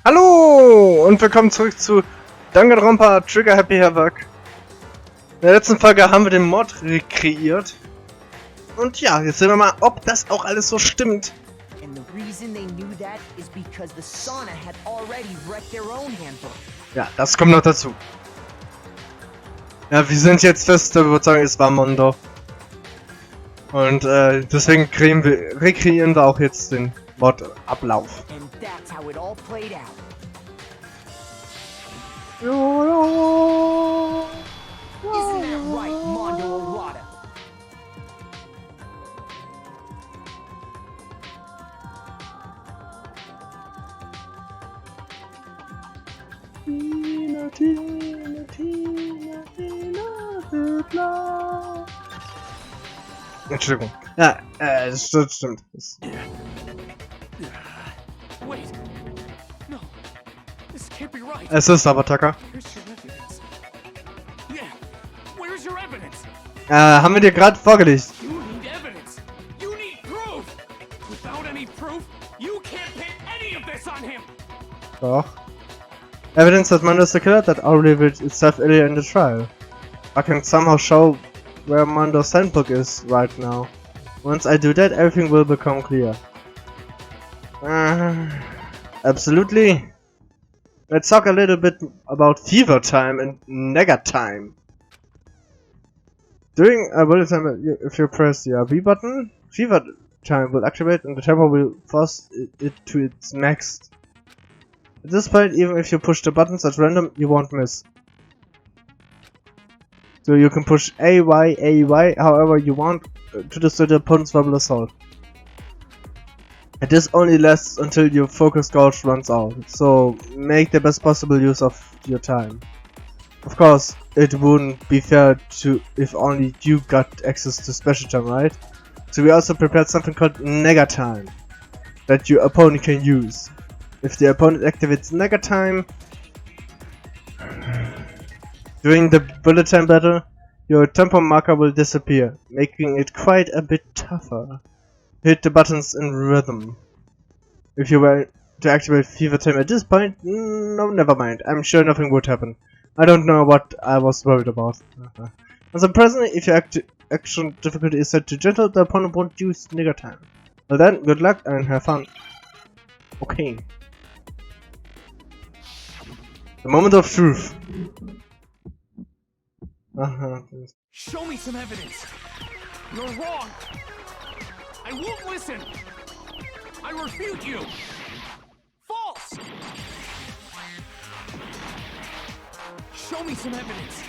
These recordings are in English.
Hallo und willkommen zurück zu Danganronpa Trigger Happy Havoc. In der letzten Folge haben wir den Mod rekreiert. Und ja, jetzt sehen wir mal, ob das auch alles so stimmt. Ja, das kommt noch dazu. Ja, wir sind jetzt fest der Überzeugung, es war Mondo. Und deswegen rekreieren wir auch jetzt den Mod-Ablauf. Isn't that right, Mondo Arata? Entschuldigung. Ja, das stimmt. Wait. No. This can't be right. Es ist aber Tucker. Where's your evidence? Yeah. Where's your evidence? Haben wir dir gerade vorgelegt. You need evidence. You need proof. Without any proof, you can't pin any of this on him. Doch. Evidence that Mondo is the killer that all revealed itself earlier in the trial. I can somehow show where Mondo's handbook is right now. Once I do that, everything will become clear. Absolutely. Let's talk a little bit about fever time and nega time. During a bullet time, if you press the RB button, fever time will activate and the tempo will force it to its max. At this point, even if you push the buttons at random, you won't miss. So you can push AY however you want to destroy the opponent's verbal assault. And this only lasts until your focus gauge runs out, so make the best possible use of your time. Of course, it wouldn't be fair to if only you got access to special time, right? So we also prepared something called nega time that your opponent can use. If the opponent activates nega time during the bullet time battle, your tempo marker will disappear, making it quite a bit tougher. Hit the buttons in rhythm. If you were to activate fever time at this point, no, never mind. I'm sure nothing would happen. I don't know what I was worried about. As a present, if your action difficulty is set to gentle, the opponent won't use nigger time. Well then, good luck and have fun. Okay. The moment of truth. Show me some evidence. You're wrong. I won't listen. I refute you. False. Show me some evidence.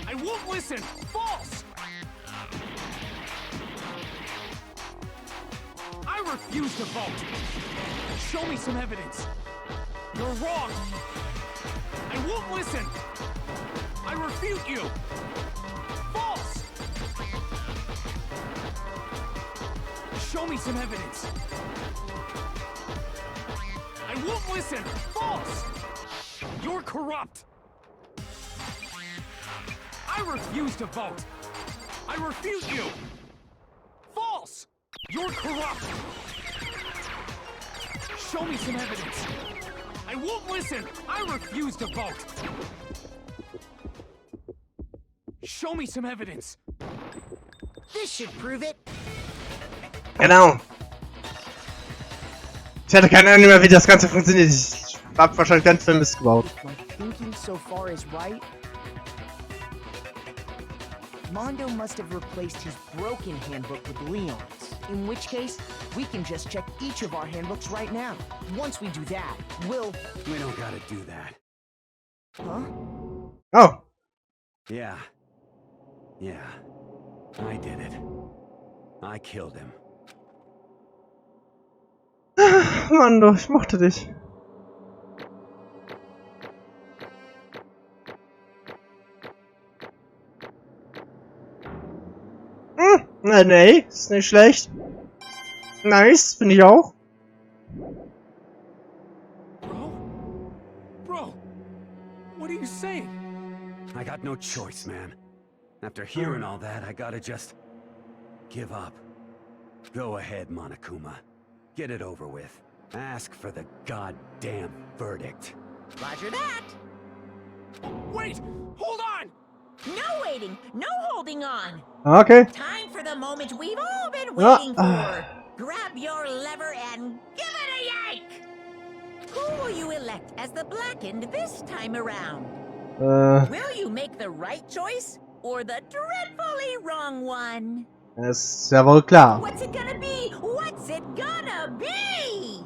I won't listen. False. I refuse to vote. Show me some evidence. You're wrong. I won't listen. I refute you. False. Show me some evidence. I won't listen. False. You're corrupt. I refuse to vote. I refute you. False. You're corrupt. Show me some evidence. I won't listen. I refuse to vote. Show me some evidence. This should prove it. Genau. Ich hatte keine Ahnung mehr, wie das Ganze funktioniert. Ich hab wahrscheinlich ganz viel Mist gebaut. My thinking so far is right. Mondo must have replaced his broken handbook with Leon's. In which case, we can just check each of our handbooks right now. Once we do that, we'll... We don't gotta do that. Huh? Oh. Yeah. I did it. I killed him. Mondo, ich mochte dich. Nee, ist nicht schlecht. Nice, finde ich auch. Bro, what are you saying? I got no choice, man. After hearing all that, I gotta just give up. Go ahead, Monokuma. Get it over with. Ask for the goddamn verdict. Roger that. Wait! Hold on! No waiting, no holding on. Okay. Time for the moment we've all been waiting for. Grab your lever and give it a yank. Who will you elect as the blackened this time around? Will you make the right choice or the dreadfully wrong one? Ist ja wohl klar. What's it gonna be? What's it gonna be?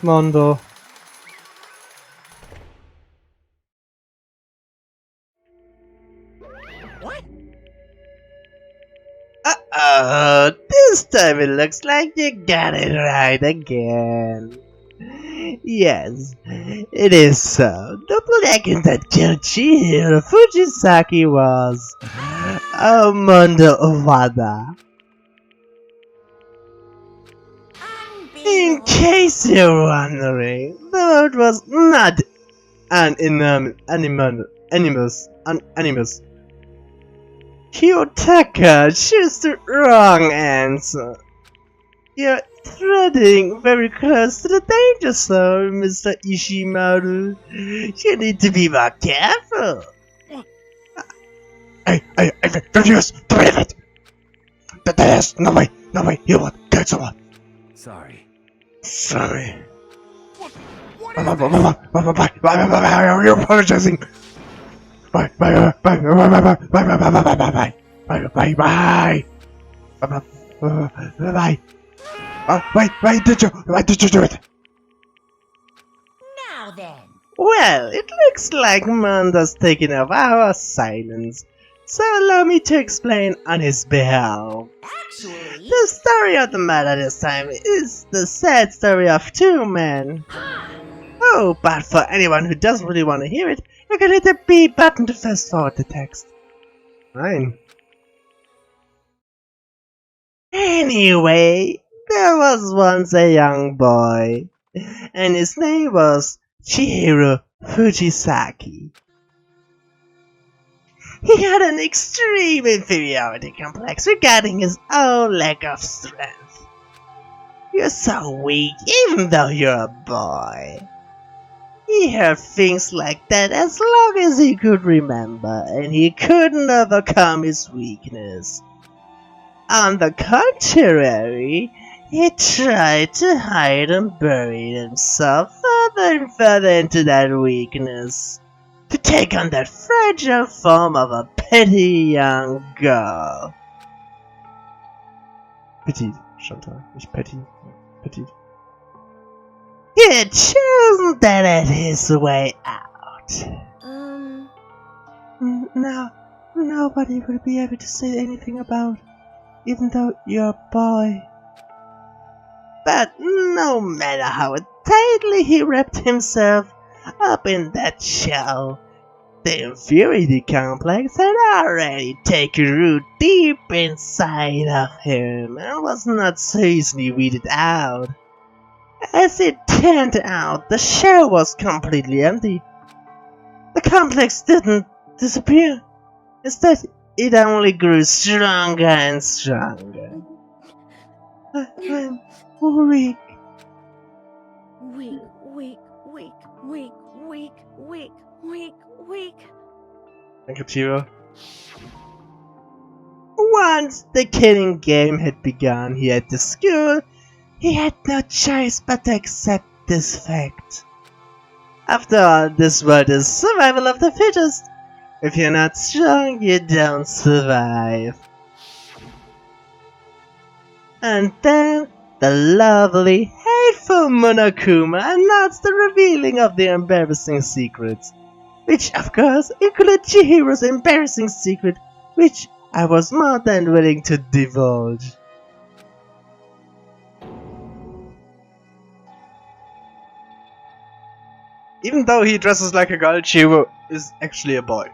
Mondo. What? Uh-oh, this time it looks like you got it right again. Yes, it is so. The blackened that killed Chihiro Fujisaki was Mondo Wada. In case you're wondering, the word was not an animus. Kiyotaka chose the wrong answer. You're treading very close to the danger zone, Mr. Ishimaru. You need to be more careful. Hey, don't use the it! There's no way, you won't get someone. Sorry. What Bye, is this? are you apologizing? Bye. Why did you do it? Now then. Well, it looks like Mondo's taking over our silence, so allow me to explain on his behalf. Actually, The story of the matter this time is the sad story of two men. Oh, but for anyone who doesn't really want to hear it, you can hit the B button to fast forward the text. Fine. Anyway, there was once a young boy, and his name was Chihiro Fujisaki. He had an extreme inferiority complex regarding his own lack of strength. You're so weak, even though you're a boy. He heard things like that as long as he could remember, and he couldn't overcome his weakness. On the contrary, he tried to hide and bury himself further and further into that weakness, to take on that fragile form of a petty young girl. Petite, Chantal, nicht petty, petite. He had chosen that as his way out. Now, nobody will be able to say anything about, even though you're a boy. But no matter how tightly he wrapped himself up in that shell, the inferiority complex had already taken root deep inside of him and was not so easily weeded out. As it turned out, the shell was completely empty. The complex didn't disappear. Instead, it only grew stronger and stronger. I'm weak. Weak. Thank you, Chihiro. Once the killing game had begun here at the school, he had no choice but to accept this fact. After all, this world is survival of the fittest. If you're not strong, you don't survive. And then, the lovely, hateful Monokuma announced the revealing of the embarrassing secrets. Which, of course, included Chihiro's embarrassing secret, which I was more than willing to divulge. Even though he dresses like a girl, Chihiro is actually a boy.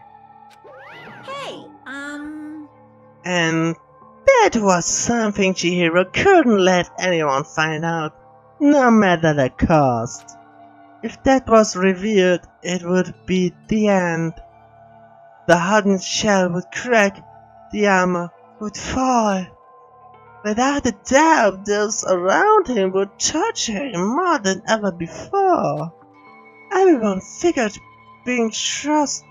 Hey, And that was something Chihiro couldn't let anyone find out, no matter the cost. If that was revealed, it would be the end. The hardened shell would crack, the armor would fall. Without a doubt, those around him would torture him more than ever before. Everyone figured being thrust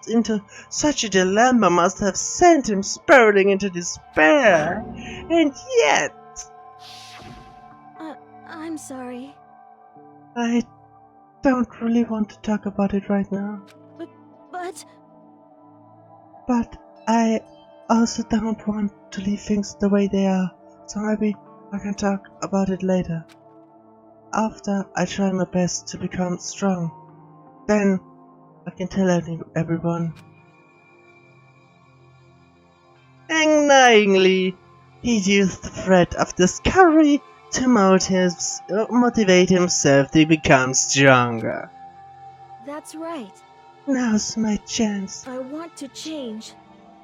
into such a dilemma must have sent him spiraling into despair. And yet... I'm sorry. I don't really want to talk about it right now. But I also don't want to leave things the way they are, so maybe I can talk about it later. After I try my best to become strong, then I can tell everyone. Annoyingly, he used the threat of discovery to motivate himself to become stronger. That's right. Now's my chance. I want to change.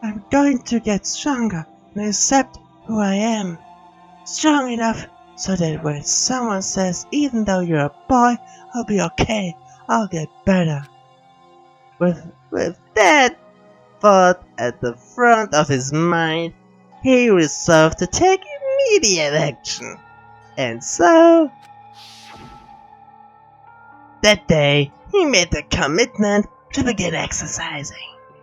I'm going to get stronger and accept who I am. Strong enough so that when someone says, even though you're a boy, I'll be okay, I'll get better. With that thought at the front of his mind, he resolved to take immediate action. And so, that day, he made the commitment to begin exercising.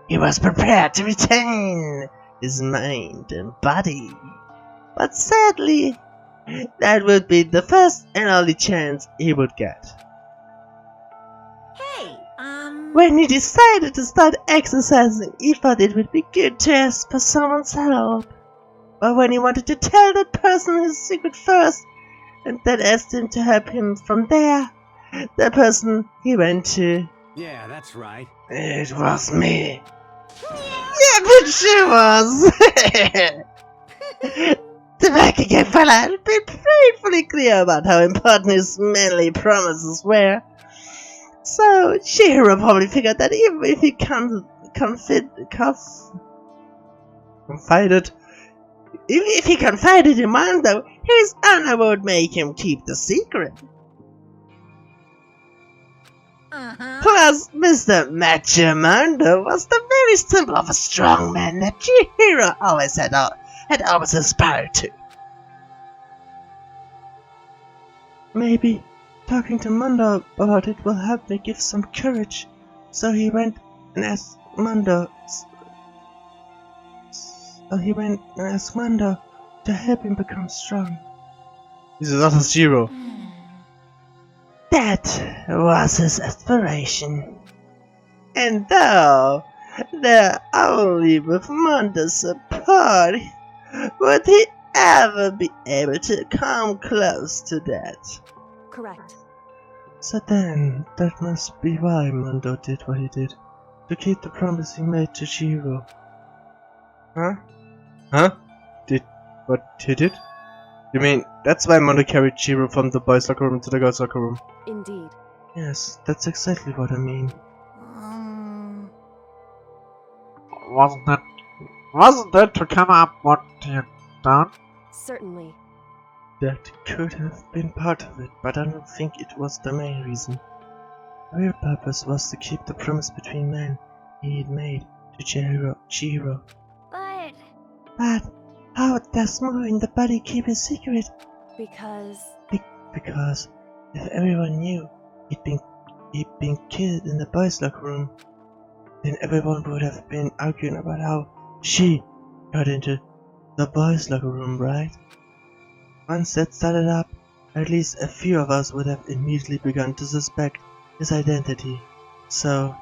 He was prepared to retain his mind and body. But sadly, that would be the first and only chance he would get. Hey, When he decided to start exercising, he thought it would be good to ask for someone's help. But when he wanted to tell that person his secret first, and then asked him to help him from there, the person he went to... Yeah, that's right. It was me. Yeah, but she was. The back again fella had been painfully clear about how important his manly promises were. So Chihiro probably figured that even if he confided in Mondo, his honor would make him keep the secret. Plus, Mr. Macho Mondo was the very symbol of a strong man that Chihiro always had always aspired to. Maybe talking to Mondo about it will help me give some courage. So he went and asked Mondo. To help him become strong. This is not Chihiro. That was his aspiration. And though they're only with Mondo's support, would he ever be able to come close to that? Correct. So then, that must be why Mondo did what he did. To keep the promise he made to Chihiro. Huh? What he did? You mean, that's why Mondo carried Chihiro from the boys' locker room to the girls' locker room? Indeed. Yes, that's exactly what I mean. Wasn't that to cover up what he had done? Certainly. That could have been part of it, but I don't think it was the main reason. The real purpose was to keep the promise between men he had made to Chihiro. But how does moving the body keep a secret? Because If everyone knew he'd been killed in the boys' locker room, then everyone would have been arguing about how she got into the boys' locker room, right? Once that started up, at least a few of us would have immediately begun to suspect his identity. So,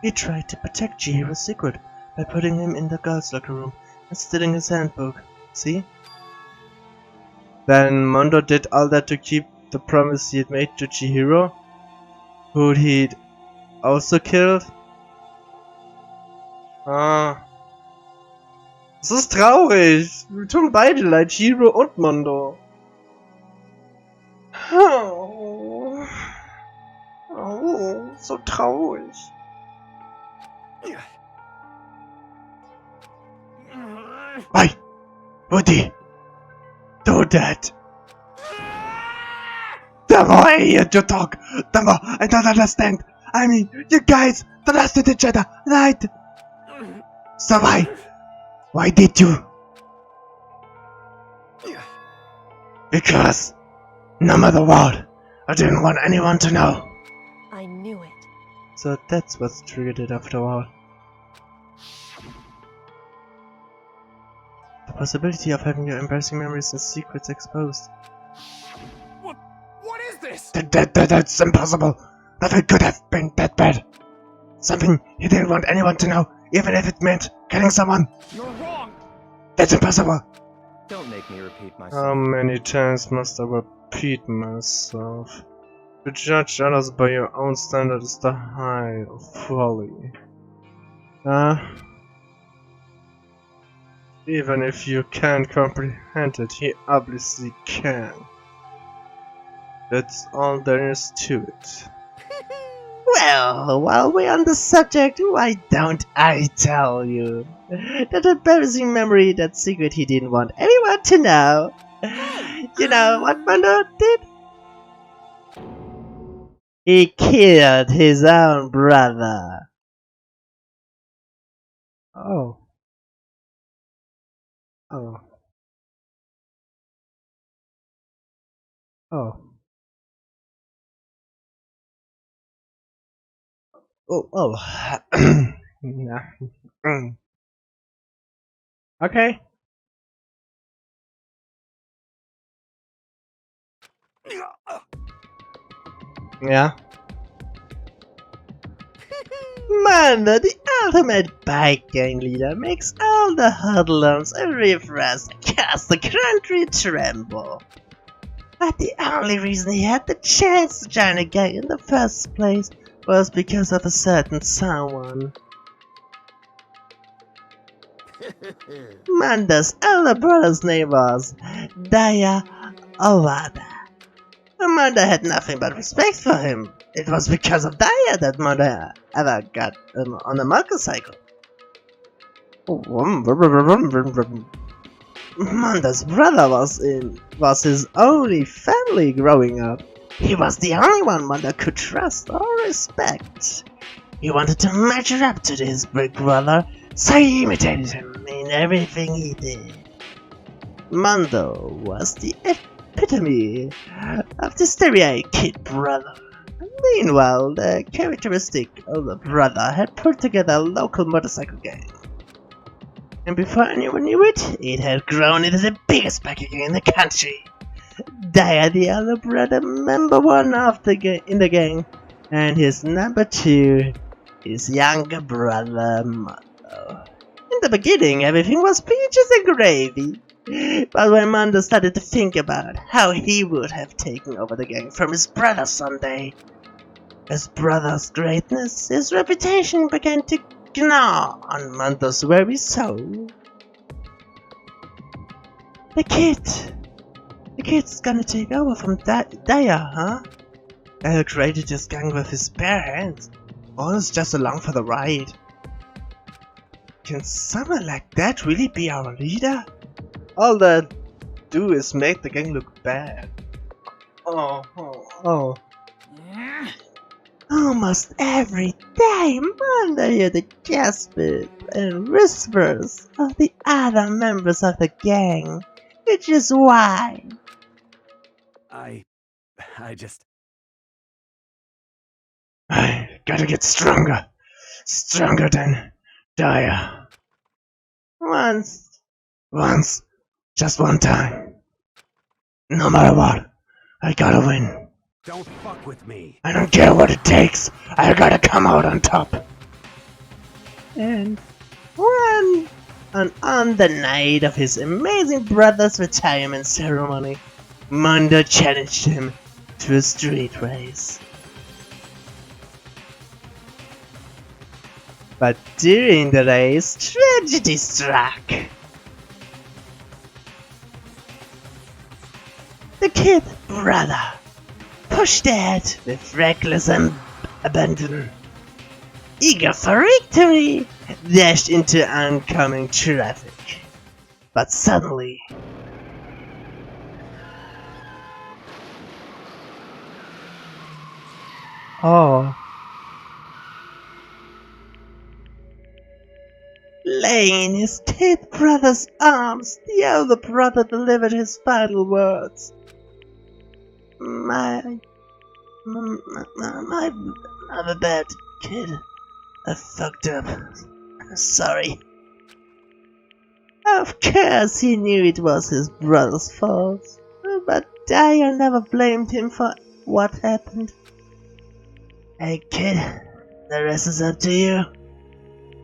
he tried to protect Chihiro's secret by putting him in the girls' locker room and stealing his handbook. See? Then Mondo did all that to keep the promise he had made to Chihiro, who he'd also killed. Das ist traurig. Wir tun beide leid, Chihiro und Mondo. So traurig. Why would he do that? The more I hear you talk, the more I don't understand. I mean, you guys trusted each other, right? So why did you? Because, no matter what, I didn't want anyone to know. I knew it. So that's what triggered it after all. The possibility of having your embarrassing memories and secrets exposed. What is this? That's impossible. Nothing could have been that bad. Something he didn't want anyone to know, even if it meant killing someone. You're wrong. That's impossible. Don't make me repeat myself. How many times must I repeat myself? To judge others by your own standard is the height of folly. Even if you can't comprehend it, he obviously can. That's all there is to it. Well, while we're on the subject, why don't I tell you? That embarrassing memory, that secret he didn't want anyone to know. You know what Mondo did? He killed his own brother. Oh. Oh. Oh. Oh. Nah. Okay. Yeah. Mondo, the ultimate bike gang leader, makes all the hoodlums and riffraffs across the country tremble. But the only reason he had the chance to join a gang in the first place was because of a certain someone. Mondo's elder brother's name was Daya Owada. Mondo had nothing but respect for him. It was because of Daya that Mondo ever got on a motorcycle. Mondo's brother was his only family growing up. He was the only one Mondo could trust or respect. He wanted to measure up to his big brother, so he imitated him in everything he did. Mondo was the epitome of the stereo kid brother. Meanwhile, the characteristic older brother had put together a local motorcycle gang. And before anyone knew it, it had grown into the biggest biker gang in the country. Daya, the elder brother, number one in the gang, and his number two, his younger brother, Mondo. In the beginning, everything was peaches and gravy. But when Mondo started to think about how he would have taken over the gang from his brother someday, his brother's greatness, his reputation began to gnaw on Mondo's very soul. The kid's gonna take over from Daya, huh? Daya created this gang with his bare hands, or is just along for the ride. Can someone like that really be our leader? All they do is make the gang look bad. Oh. Almost every day, Mondo hears the gaspes and whispers of the other members of the gang, which is why I gotta get stronger than Daya. Once, just one time. No matter what, I gotta win. don't fuck with me. I don't care what it takes, I gotta come out on top. And on the night of his amazing brother's retirement ceremony, Mondo challenged him to a street race. But during the race, tragedy struck. The kid brother pushed ahead with reckless abandon. Eager for victory, dashed into oncoming traffic. But suddenly, Oh. Laying in his dead brother's arms, the elder brother delivered his final words. I'm a bad kid. I fucked up. I'm sorry. Of course he knew it was his brother's fault, but Dyer never blamed him for what happened. Hey kid, the rest is up to you.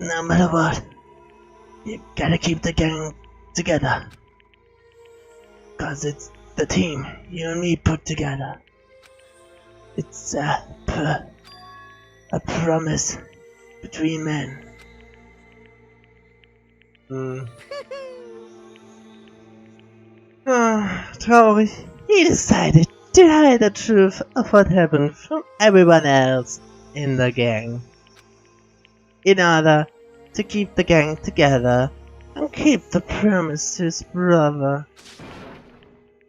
No matter what, you gotta keep the gang together. Cause it's the team you and me put together. It's a promise between men. Traurig. He decided to hide the truth of what happened from everyone else in the gang, in order to keep the gang together and keep the promise to his brother.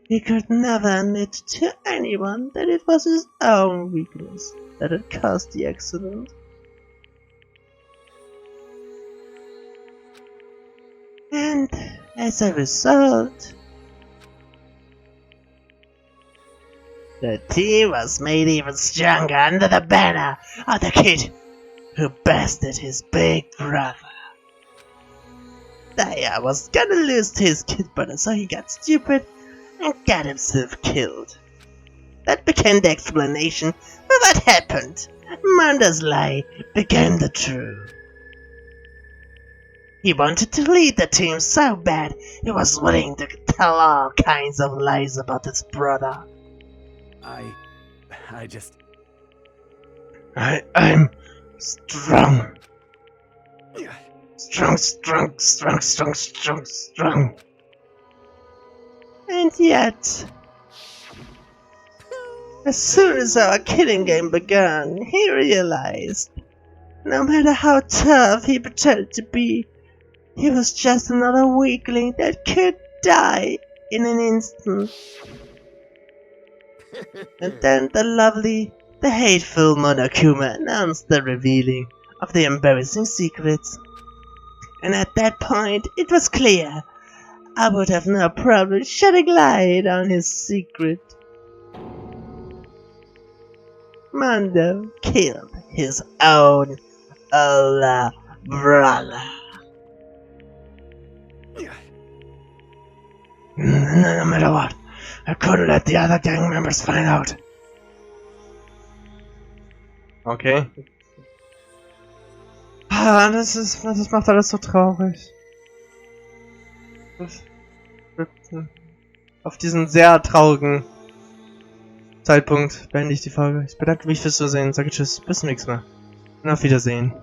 He could never admit to anyone that it was his own weakness that had caused the accident. And as a result, the team was made even stronger under the banner of the kid who bested his big brother. Daya was gonna lose to his kid brother, so he got stupid and got himself killed. That became the explanation for what happened. Mondo's lie became the truth. He wanted to lead the team so bad, he was willing to tell all kinds of lies about his brother. I'm strong. Strong. And yet, as soon as our killing game began, he realized, no matter how tough he pretended to be, he was just another weakling that could die in an instant. And then the hateful Monokuma announced the revealing of the embarrassing secrets. And at that point, it was clear I would have no problem shedding light on his secret. Mondo killed his own older brother. No matter what, I couldn't let the other gang members find out. Okay. Das macht alles so traurig. Auf diesen sehr traurigen Zeitpunkt beende ich die Folge. Ich bedanke mich fürs Zusehen, sage tschüss, bis zum nächsten Mal und auf Wiedersehen.